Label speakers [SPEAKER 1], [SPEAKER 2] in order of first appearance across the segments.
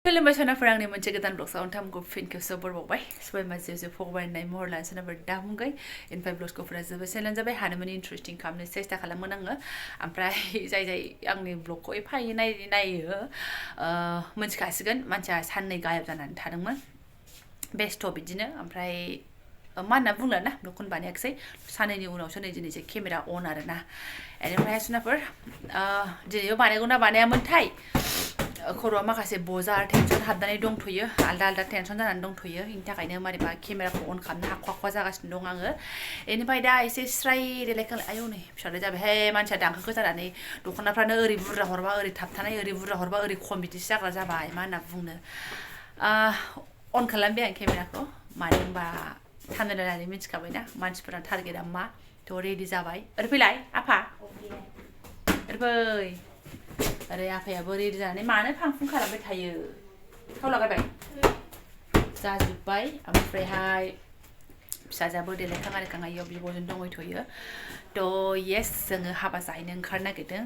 [SPEAKER 1] खुलुमबाय सोनाफोर आंनि मोनसे गोदान ब्लगसाव नोंथांमोनखौ फिन खेबसे बरबावबाय सबायमा जेजे फगबायनाय महर लानो सोनाफोर दा बुंबाय इनफाय ब्लगसखौफोरा जोबोद सेलेन जाबाय हानायमानि इन्टारेस्टिं खालामनो सेस्था खालामोन आङो ओमफ्राय जाय आंनि ब्लगखौ एफा एनै नायो मोनथिखासिगोन मानसिया साननै गायब जानानै थादोंमोन बेस्थ' बिदिनो ओमफ्राय मा होनना बुंला ना ब्लगखौनो बानायाखिसै साननैनि उनावसो नै दिनैसो केमेरा अन आरोना बेनिफ्राय सोनाफोर दिनैबो बानायगौना बानायामोनथाय खर'आ माखासे बजार टेनसन हाबनानै दंथ'यो आलदा आलदा टेनसन जानानै दंथ'यो बेनि थाखायनो मारैबा केमेराखौ अन खालामनो हाखवा जागासिनो दं आङो बेनिफ्राय दा एसे स्राय देलायखांलाय आयौ नै फिसालाय जाबायहाय मानसिया दांखोखो जानानै दख'नाफ्रानो ओरै बुरजा हरबा ओरै थाबथानाय ओरै बुरजा हरबा ओरै खम बिदिसो जाग्रा जाबाय मा होनना बुंनो अन खालामबाय आं केमेराखौ मानो होनबा थांगोन होननानै मिथिखाबायना मानसिफोरा टारगेटआ मा थ' रेडि जाबाय ओरै फैलाय आफा ओरै फै अरे आफायाबो रेडि जानानै मानो फांफुं खालामबाय थायो थाव लागायबाय जाजोब्बाय ओमफ्रायहाय फिसाजोआबो देलायखां आरिखां आइयाव बिब'जों दंहैथ'यो थ' येस जोङो हाबा जाहैनो ओंखारनो नागिरदों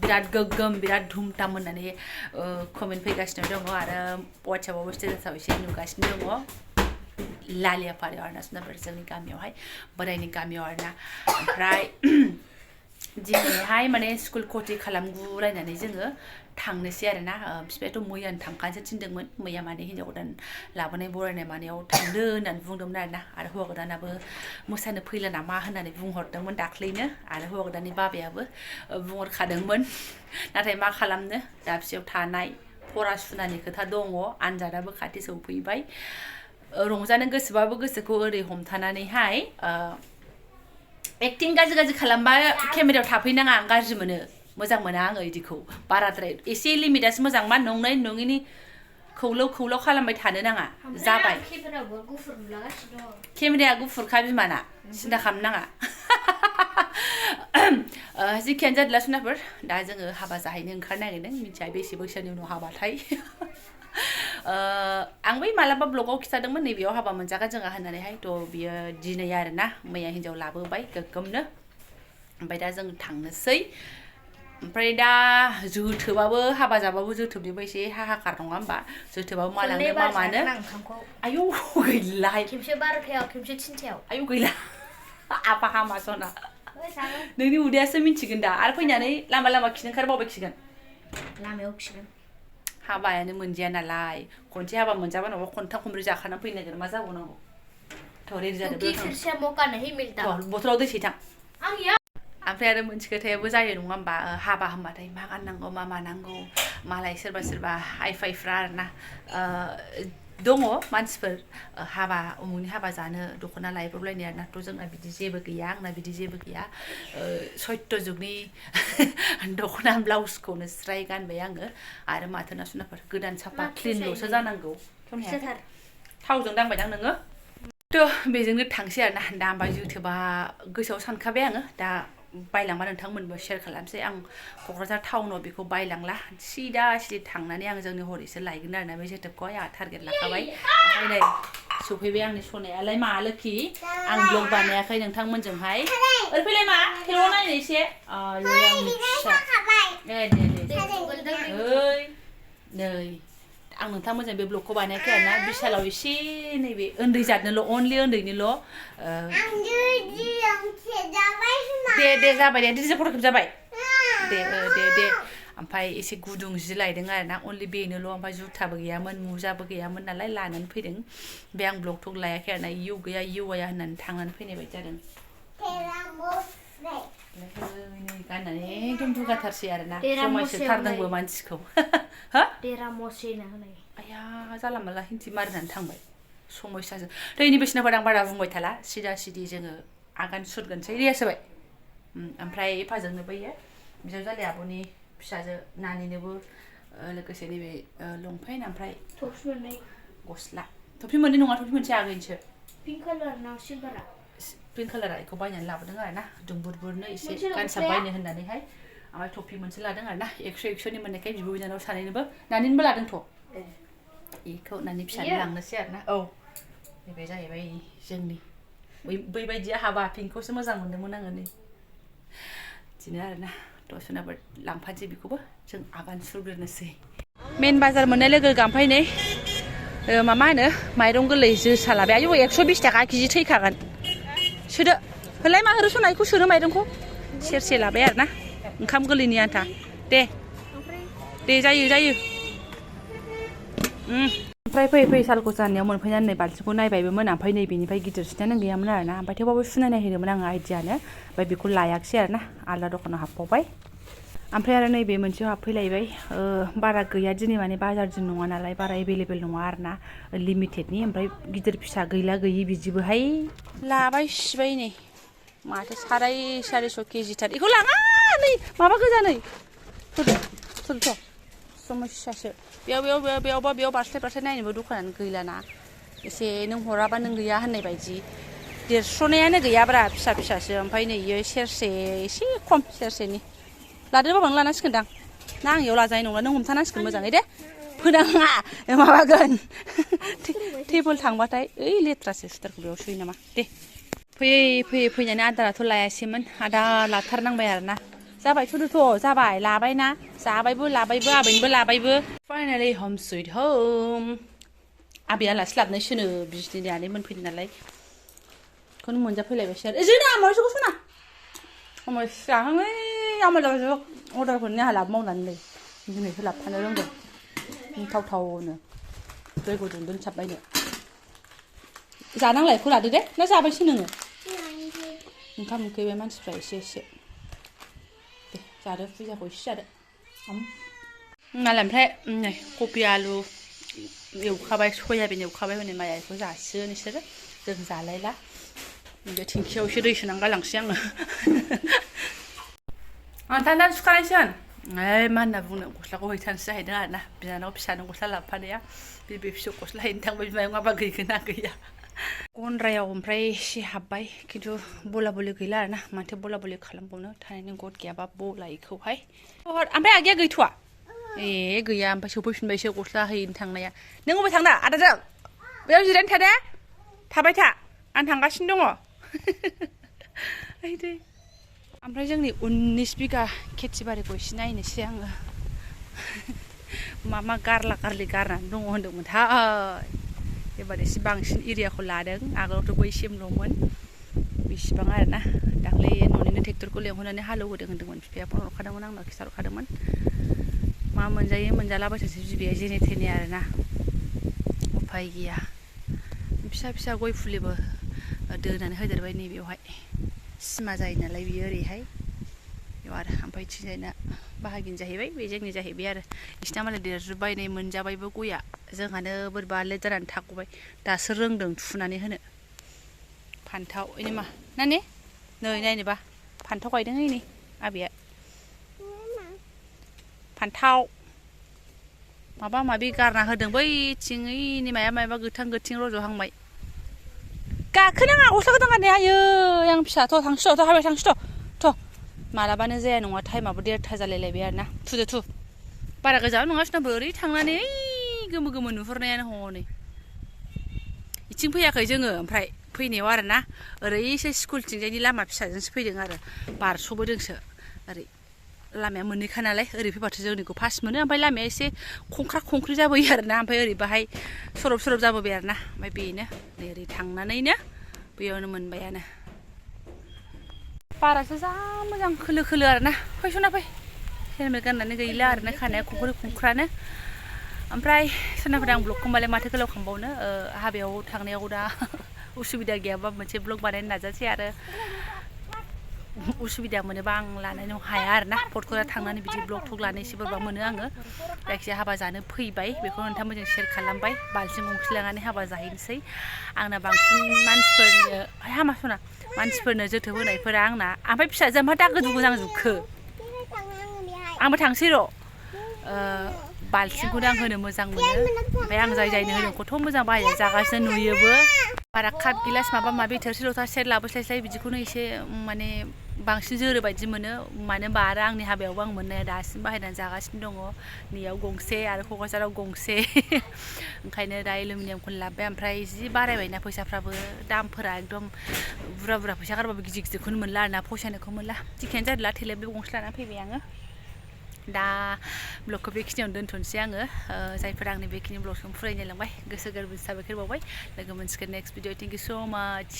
[SPEAKER 1] बिराद गोग्गोम बिराद धुमधाम होननानै कमेन्ट फैगासिनो दङ आरो वाट्सएपआवबो स्टेटासआव एसे नुगासिनो दङ लालियापारायाव आरोना सोनाफोर जोंनि गामियावहाय बोराइनि गामियाव आरोना ओमफ्राय दिनैहाय माने स्कुल खथि खालामगुलायनानै जोङो थांनोसै आरोना बिफायाथ' मैयानो थांखानोसो थिनदोंमोन मैया माने हिन्जाव गोदान लाबोनाय बरायनाय मानायाव थांदो होननानै बुंदोंमोन आरोना आरो हौवा गोदानाबो मोसानो फैला नामा होननानै बुंहरदोंमोन दाख्लैनो आरो हौवा गोदाननि बाबायाबो बुंहरखादोंमोन नाथाय मा खालामनो दाबसेयाव थानाय फरासुनानि खोथा दङ आनजादाबो खाथि सौफैबाय रंजानो गोसोबाबो गोसोखौ ओरै हमथानानैहाय एक्टिं गाज्रि खालामबा केमेरायाव थाफैनाङा आं गाज्रि मोनो मोजां मोना आङो इदिखौ बाराद्राय एसे लिमिटआसो मोजां मा नंनाय नङिनि खौलौ खालामबाय थानो नाङा जाबाय केमेराया गुफुरखा बिमाना सिन्था खालामनाङा जिखियानो जादोला सोनाफोर दा जोङो हाबा जाहैनो ओंखारनो नागिरदों मिथिया बेसे बोसोरनि उनाव हाबाथाय आं बै मालाबा ब्लगाव खिथादोंमोन नैबेयाव हाबा मोनजागोन जोंहा होननानैहाय थ' बियो दिनै आरोना मैया हिन्जाव लाबोबाय गोग्गोमनो ओमफ्राय दा जों थांनोसै ओमफ्राय दा जोथोबाबो हाबा जाबाबो जोथोबनिबो एसे हाहाकार नङा होमबा जोथोबाबो मा लांनो मा मानो आयौ गैलाहाय खेबसे 12थायाव खेबसे 3थायाव आयौ गैला आफा हामा सना नोंनि उदैयासो मिन्थिगोन दा आरो फैनानै लामा खिनो ओंखारबावबाय खिगोन लामायाव खिगोन हाबायानो मोनजाया नालाय खनसे हाबा मोनजाबा नङाबा खनथाम खनब्रै जाखानानै फैनो नागिरो मा जाबावनांगौ थ' रेडि जादों बथलाव दै सैथां ओमफ्राय आरो मोनसे खोथायाबो जायो नङा होमबा हाबा होनबाथाय मा गाननांगौ मा मानांगौ मालाय सोरबा हाइ फाइफ्रा आरोना दङ मानसिफोर हाबा उमुखनि हाबा जानो दख'ना लायब्रबलायनाय आरोना थ' जोंना बिदि जेबो गैया आंना बिदि जेबो गैया सत्य जुगनि दख'ना ब्लाउसखौनो स्राय गानबाय आङो आरो माथोना सुनाफोर गोदान साफा क्लिनल'सो जानांगौ थावजों दांबायदां नोङो थ' बेजोंनो थांसै आरोना दा ओमफ्राय जोथोबा गोसोआव सानखाबाय आङो दा बायलांबा नोंथांमोनबो शेयार खालामसै आं क'क्राझार टाउनाव बेखौ बायलांला सिदा थांनानै आं जोंनि हरैसो लायगोन आरोना बे जोथोबखौहाय आंहा टारगेट लाखाबाय ओमफ्राय नै सफैबाय आंनि सनायालाय मा लोखि आं ब्लग बानायाखै नोंथांमोनजोंहाय ओरै फैलाय मा हेल' नायनो एसे आंनि फिसा ओइ नै आं नोंथांमोनजों बे ब्लगखौ बानायाखै आरोना बिशालाव एसे नैबे उन्दै जादनोल' अनलि उन्दैनिल' दे जाबाय दे दिजे फट' खेबजाबाय दे ओमफ्राय एसे गुदुं जि लायदों आरोना अनलि बेनोल' ओमफ्राय जुथाबो गैयामोन मुजाबो गैयामोन नालाय लानानै फैदों बे आं ब्लग थग लायाखै आरोना इउ गैया इउ आया होननानै थांनानै फैनाय बायदि जादों गाननानै एकदम दुगाथारसै आरोना समायसोथारदोंबो मानसिखौ आया जाला माला हिन्दी मारिनानै थांबाय समयसाजों दैनि बेसेनाफोर आं बारा बुंबाय थाला सिदा सिदि जोङो आगान सुरगोनसै रियास होबाय ओमफ्राय एफाजोंनो बैयो बिजावजालि आब'नि फिसाजो नानिनोबो लोगोसे नैबे लंपेन्ट ओमफ्राय थफि मोननै गस्ला थफि मोननै नङा थफि मोनसे आगैनिसो पिंक कालार ना सिलभारा पिंक कालारा बेखौ बायनानै लाबोदों आरोना दुंबुरबुरनो एसे गानसाब बायनो होननानैहाय ओमफ्राय टफि मोनसे लादों आरोना 100 नि मोननायखाय बिब' बिनानाव सानैनोबो नानिनोबो लादोंथ' बेखौ नानि फिसानो लांनोसै आरोना औ नैबे जाहैबाय जोंनि बैबायदिया हाबा पिंकखौसो मोजां मोन्दोंमोन आङो नै बिदिनो आरोना थ' सोनाबा लांफानोसै बेखौबो जों आगान सुरग्रोनोसै मेन बाजार मोननाय लोगो ओमफ्राय नै मा होनो माइरं गोरलै जोसा लाबाय आयौ 120 थाखा केजि थैखागोन सोदो होलाय मा होरो सनायखौ सोनो माइरंखौ सेरसे लाबाय आरोना ओंखाम गोरलैनि आन्था दे जायो ओमफ्राय फैयै सालखौ जानायाव मोनफैनानै नै बाल्थिंखौ नायबायबोमोन ओमफ्राय नै बेनिफ्राय गिदिरसिनानो गैयामोन आरोना ओमफ्राय थेवबाबो सुनायनाय होदोंमोन आङो आइडियानो ओमफ्राय बेखौ लायाखिसै आरोना आलदा दखानाव हाबबावबाय ओमफ्राय आरो नैबे मोनसेयाव हाबफैलायबाय बारा गैया दिनै माने बाजार दिन नङा नालाय बारा एभेलेबेल नङा आरोना लिमिटेडनि ओमफ्राय गिदिर फिसा गैला गैयि बिदिबोहाय लाबाय सिबाय नै माथो 450 केजिथार बेखौ लाङा नै माबा गोजा नै थुलथ' समस्यासो बेयाव बारस्लाय नायनोबो दखानानो गैलाना एसे नों हराबा नों गैया होननाय बायदि देरस्र'नायानो गैयाब्रा फिसासो ओमफ्राय नै इयो सेरसे एसे खम सेरसेनि लादो बाबा नों लानांसिगोनदां ना आं इयाव लाजानाय नंला नों हमथानांसिगोन मोजाङै दे फोनाङा माबागोन टेबोल थांबाथाय ओइ लेथ्रासो सुटारखौ बेयाव सोयो नामा दे फैयै फैनानै आदाराथ' लायासैमोन आदार लाथारनांबाय आरोना जाबाय थुदोथ' जाबाय लाबायना जाबायबो लाबायबो आबैनोबो लाबायबो फाइनालि हम सुइट हम आबैया आलासि लाबोनायसोनो बिजनि आनै मोनफैदों नालाय बेखौनो मोनजाफैलायबायसो आरो जोंना माबासोखौ सना जाहाङै आमोलावसो अर्डारखौनो आंहा लाबो मावनानै नै दिनैसो लाबोफानो रोंदों थावनो दै गुदुं दोनसाबबायनो जानांलायखौ लादो दे ना जाबायसो नोङो ओंखाम उखैबाय मानसिफ्रा एसे दे जादो फुजाखौ एसे जादो नालाय ओमफ्राय नै कफि आलु एवखाबाय सयाबिन एवखाबाय हनै माया बेखौ जासिगोन नोंसोरो जों जालायला बे थिंखियाव एसे दै सोनानै गालांसै आङो आं थान्दा सुखानायसोन मा होनना बुंनो गस्लाखौ हैथारनोसो जाहैदों आरोना बिनानाव फिसानो गस्ला लाबोफानाया बे फिसौ गस्ला हैनो थांबाय बिमायं माबा गैगोन ना गैया गन्द्रायाव ओमफ्राय एसे हाबबाय खिन्थु बला बलि गैला आरोना माथो बला बलि खालामबावनो थानायनि गद गैयाबा बलायखौहाय ओमफ्राय आगैया गैथ'वा गैया ओमफ्राय सफैफिनबायसो गस्ला हैनो थांनाया नों अबाय थांना आदाजों बेयाव जिरायनो थादे थाबाय था आं थांगासिनो दङ आइदै ओमफ्राय जोंनि 19 बिगा खेथि बारिखौ एसे नायनोसै आङो मा गारला गारलि गारनानै दङ होनदोंमोनथाय एबार एसे बांसिन एरियाखौ लादों आगोलावथ' बैसिमल'मोन बेसेबां आरोना दाख्लै न'निनो ट्रेक्टरखौ लेंहरनानै हालेवहोदों होनदोंमोन बिफाया फन हरखादोंमोन आंनाव खिथाहरखादोंमोन मा मोनजायो मोनजालाबायथारसै बिबाया जेने थेने आरोना उफाय गैया फिसा गय फुलिबो दोनानै होदेरबाय नैबेयावहाय सिमा जायो नालाय बियो ओरैहाय बेयाव आरो ओमफ्राय थिंजायना बाहागिन जाहैबाय बे जोंनि जाहैबाय आरो बिसिना मालाय देरजोब्बाय नै मोनजाबायबो गया जोंहानो बोरैबा लेट जानानै थाग'बाय दासो रोंदों थुनानै होनो फान्थाव ओइ मा नानि नै नायनोबा फान्थाव गायदों ओइ नै आबैया फान्थाव माबा माबि गारना होदों बैथिं ओइनि माबा गोथां रज'हांबाय गाखोनाङा गस्ला गोदान गाननाया आयै आं फिसाथ' थांसै हाबाय थांसै थ' मालाबानो जाया नङा टाइमाबो 1:30 जालायलायबाय आरोना थु बारा गोजान नङा सिनाबो ओरै थांनानै गोमो नुहुरनायानो हनै इथिं फैयाखै जोङो ओमफ्राय फैनायाव आरोना ओरैसो स्कुलथिंजायनि लामा फिसाजोंसो फैदों आरो बारस'बोदोंसो ओरै लामाया मोननैखा नालाय ओरै फैबाथ' जोंनिखौ फास मोनो ओमफ्राय लामाया एसे खंख्रि जाबोयो आरोना ओमफ्राय ओरै बाहाय सरब जाबोबाय आरोना ओमफ्राय बेनो नै ओरै थांनानैनो बेयावनो मोनबायानो बारासो जा मोजां खोलो आरोना फैस'ना फै हेलमेट गाननानै गैला आरोना खानाया खंख्रानो ओमफ्राय सोरनाफोर आं ब्लगखौ होमबालाय माथो गोलाव खालामबावनो हाबायाव थांनायाव दा उसुबिदा गैयाबा मोनसे ब्लग बानायनो नाजासै आरो उसुबिदा मोनोबा आं लानाय हाया आरोना फटक'रा थांनानै बिदि ब्लग लानो एसे बोरैबा मोनो आङो जायखिजाया हाबा जानो फैबाय बेखौ नोंथांमोनजों शेयार खालामबाय बाल्थिं गंसे लानानै हाबा जाहैनोसै आंना बांसिन मानसिफोरनो जोथोब होनायफोरा आंना ओमफ्राय फिसाजोआ मा दागो दुगो नांजोबखो आंबो थांसै र' बाल्थिंखौनो आं होनो मोजां मोनो ओमफ्राय आं जायनो होनो खथ' मोजां बाहायना जागासिनो नुयोबो बारा काप गिलास माबा माबि थोरसि लथा सेर लाबोस्लायस्लाय बिदिखौनो एसे माने बांसिन जोरो बायदि मोनो मानो होनबा आरो आंनि हाबायावबो आं मोननाया दासिम बाहायनानै जागासिनो दङ नैयाव गंसे आरो क'क्राझाराव गंसे ओंखायनो दा एलुमिनियामखौनो लाबोबाय ओमफ्राय जि बारायबायना फैसाफ्राबो दामफोरा एकदम बुरजा फैसा गारबाबो गिदिरखौनो मोनला आरोना फसायनायखौ मोनला जिखियानो जादोला थेलेब बे गंसे लानानै फैबाय आङो दा ब्लगखौ बेखिनियावनो दोनथ'नोसै आङो जायफोरा आंनि बेखिनि ब्लगखौ फरायनो लांबाय गोसो गोरबो साबायखर बावबाय लोगो मोनसिगोन नेक्स्ट भिडिअ थेंक इउ स' माच